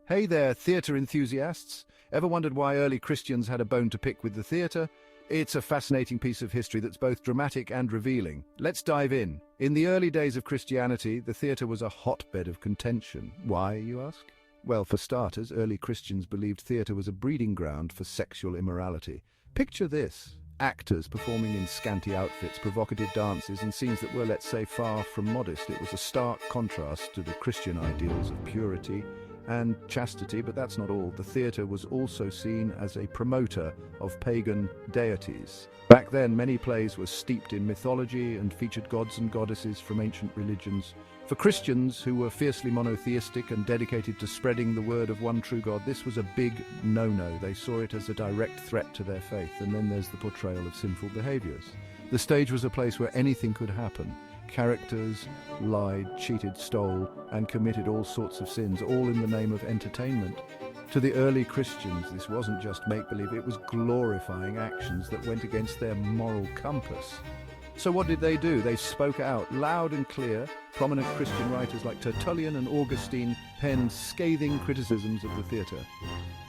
Hey there, theatre enthusiasts! Ever wondered why early Christians had a bone to pick with the theatre? It's a fascinating piece of history that's both dramatic and revealing. Let's dive in. In the early days of Christianity, the theatre was a hotbed of contention. Why, you ask? Well, for starters, early Christians believed theatre was a breeding ground for sexual immorality. Picture this. Actors performing in scanty outfits, provocative dances, and scenes that were, let's say, far from modest. It was a stark contrast to the Christian ideals of purity and chastity, but that's not all. The theatre was also seen as a promoter of pagan deities. Back then, many plays were steeped in mythology and featured gods and goddesses from ancient religions. For Christians who were fiercely monotheistic and dedicated to spreading the word of one true God, this was a big no-no. They saw it as a direct threat to their faith. And then there's the portrayal of sinful behaviors. The stage was a place where anything could happen. Characters lied, cheated, stole, and committed all sorts of sins, all in the name of entertainment. To the early Christians, this wasn't just make-believe, it was glorifying actions that went against their moral compass. So what did they do? They spoke out loud and clear. Prominent Christian writers like Tertullian and Augustine penned scathing criticisms of the theatre.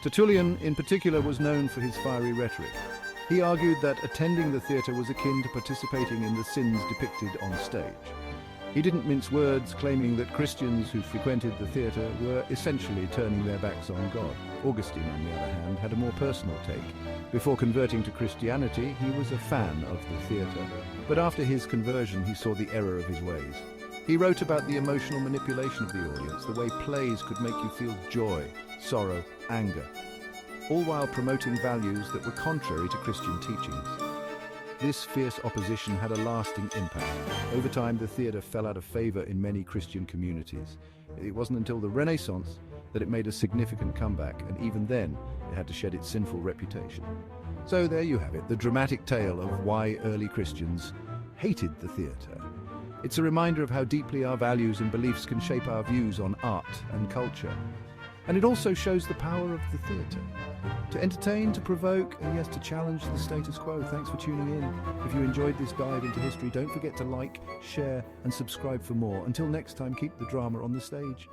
Tertullian, in particular, was known for his fiery rhetoric. He argued that attending the theatre was akin to participating in the sins depicted on stage. He didn't mince words, claiming that Christians who frequented the theatre were essentially turning their backs on God. Augustine, on the other hand, had a more personal take. Before converting to Christianity, he was a fan of the theatre, but after his conversion, he saw the error of his ways. He wrote about the emotional manipulation of the audience, the way plays could make you feel joy, sorrow, anger, all while promoting values that were contrary to Christian teachings. This fierce opposition had a lasting impact. Over time, the theatre fell out of favor in many Christian communities. It wasn't until the Renaissance that it made a significant comeback, and even then, it had to shed its sinful reputation. So there you have it, the dramatic tale of why early Christians hated the theatre. It's a reminder of how deeply our values and beliefs can shape our views on art and culture. And it also shows the power of the theatre. To entertain, to provoke, and yes, to challenge the status quo. Thanks for tuning in. If you enjoyed this dive into history, don't forget to like, share, and subscribe for more. Until next time, keep the drama on the stage.